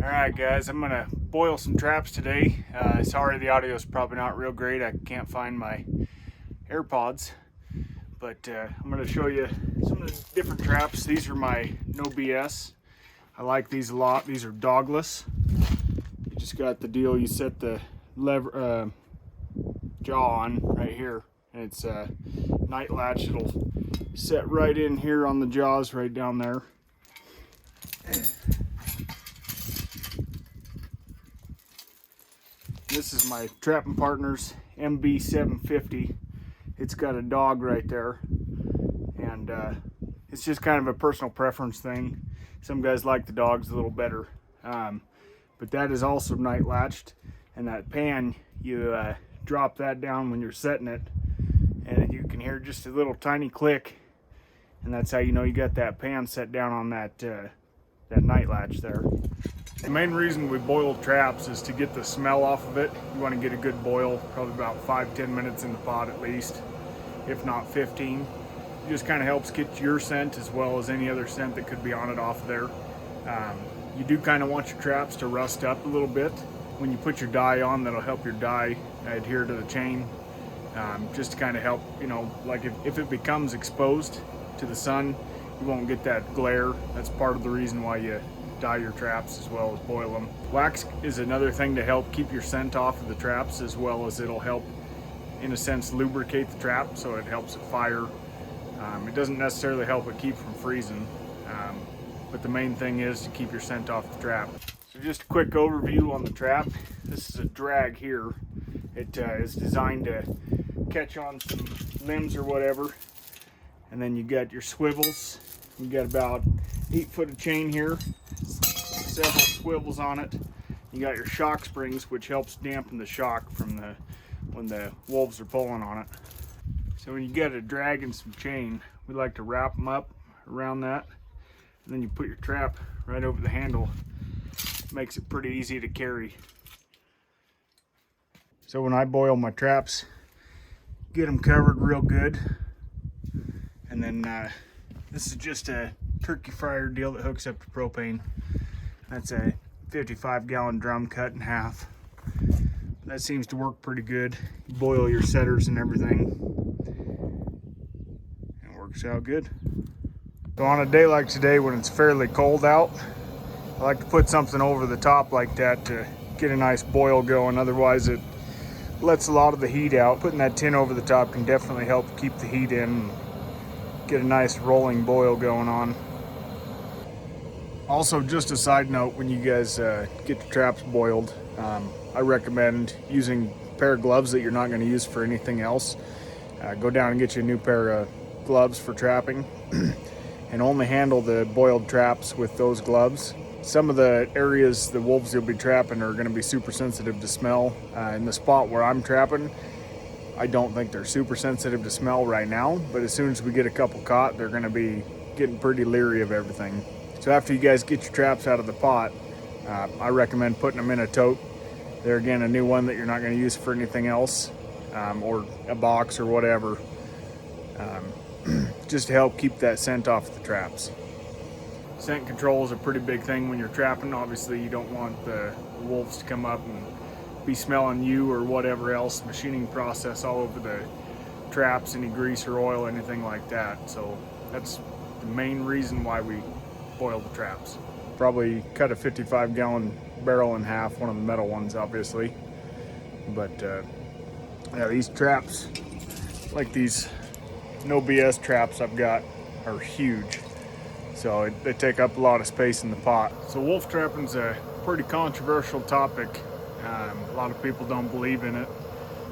Alright guys, I'm gonna boil some traps today. Sorry the audio is probably not real great. I can't find my AirPods, but I'm gonna show you some of the different traps. These are my No BS. I like these a lot. These are dogless. You just got the deal, you set the lever jaw on right here, and it's a night latch. It'll set right in here on the jaws right down there. This is my Trapping Partners MB750. It's got a dog right there, and it's just kind of a personal preference thing. Some guys like the dogs a little better, but that is also night latched. And that pan, you drop that down when you're setting it, and you can hear just a little tiny click, and that's how you know you got that pan set down on that night latch there. The main reason we boil traps is to get the smell off of it. You want to get a good boil, probably about 5-10 minutes in the pot at least, if not 15. It just kind of helps get your scent as well as any other scent that could be on it off of there. You do kind of want your traps to rust up a little bit. When you put your dye on, that'll help your dye adhere to the chain, just to kind of help, you know, like if it becomes exposed to the sun, you won't get that glare. That's part of the reason why you dye your traps as well as boil them. Wax is another thing to help keep your scent off of the traps, as well as it'll help, in a sense, lubricate the trap, so it helps it fire. It doesn't necessarily help it keep from freezing, but the main thing is to keep your scent off the trap. So just a quick overview on the trap. This is a drag here. It is designed to catch on some limbs or whatever, and then you got your swivels. You got about 8 foot of chain here, several swivels on it. You got your shock springs, which helps dampen the shock from when the wolves are pulling on it. So when you get a drag and some chain, we like to wrap them up around that, and then you put your trap right over the handle. Makes it pretty easy to carry. So when I boil my traps, get them covered real good, and then this is just a turkey fryer deal that hooks up to propane. That's a 55-gallon drum cut in half. That seems to work pretty good. You boil your setters and everything, and it works out good. So on a day like today when it's fairly cold out, I like to put something over the top like that to get a nice boil going. Otherwise it lets a lot of the heat out. Putting that tin over the top can definitely help keep the heat in and get a nice rolling boil going on. Also, just a side note, when you guys get the traps boiled, I recommend using a pair of gloves that you're not going to use for anything else. Go down and get you a new pair of gloves for trapping and only handle the boiled traps with those gloves. Some of the areas the wolves you'll be trapping are going to be super sensitive to smell. In the spot where I'm trapping, I don't think they're super sensitive to smell right now, but as soon as we get a couple caught, they're going to be getting pretty leery of everything. So after you guys get your traps out of the pot, I recommend putting them in a tote. They're, again, a new one that you're not going to use for anything else, or a box or whatever, just to help keep that scent off the traps. Scent control is a pretty big thing when you're trapping. Obviously, you don't want the wolves to come up and be smelling you or whatever else, machining process all over the traps, any grease or oil, anything like that. So that's the main reason why we boil the traps. Probably cut a 55-gallon barrel in half, one of the metal ones obviously. But yeah, these traps, like these No BS traps I've got, are huge. So they take up a lot of space in the pot. So wolf trapping's a pretty controversial topic. A lot of people don't believe in it,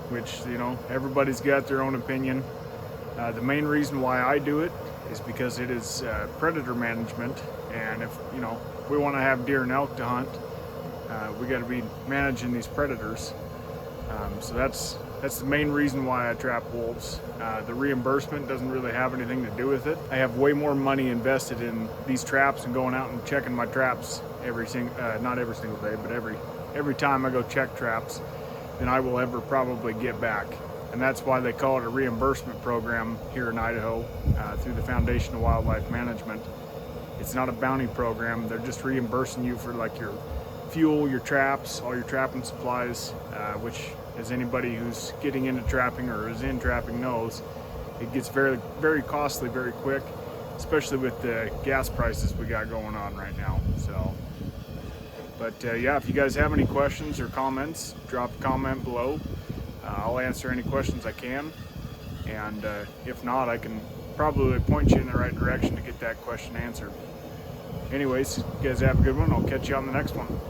which, you know, everybody's got their own opinion. The main reason why I do it is because it is predator management, and if, you know, we want to have deer and elk to hunt, we got to be managing these predators. So that's the main reason why I trap wolves. The reimbursement doesn't really have anything to do with it. I have way more money invested in these traps and going out and checking my traps not every single day, but every time I go check traps, than I will ever probably get back. And that's why they call it a reimbursement program here in Idaho, through the Foundation of Wildlife Management. It's not a bounty program. They're just reimbursing you for like your fuel, your traps, all your trapping supplies, which, as anybody who's getting into trapping or is in trapping knows, it gets very, very costly very quick, especially with the gas prices we got going on right now. So, but yeah, if you guys have any questions or comments, drop a comment below. I'll answer any questions I can, and if not, I can probably point you in the right direction to get that question answered. Anyways, you guys have a good one. I'll catch you on the next one.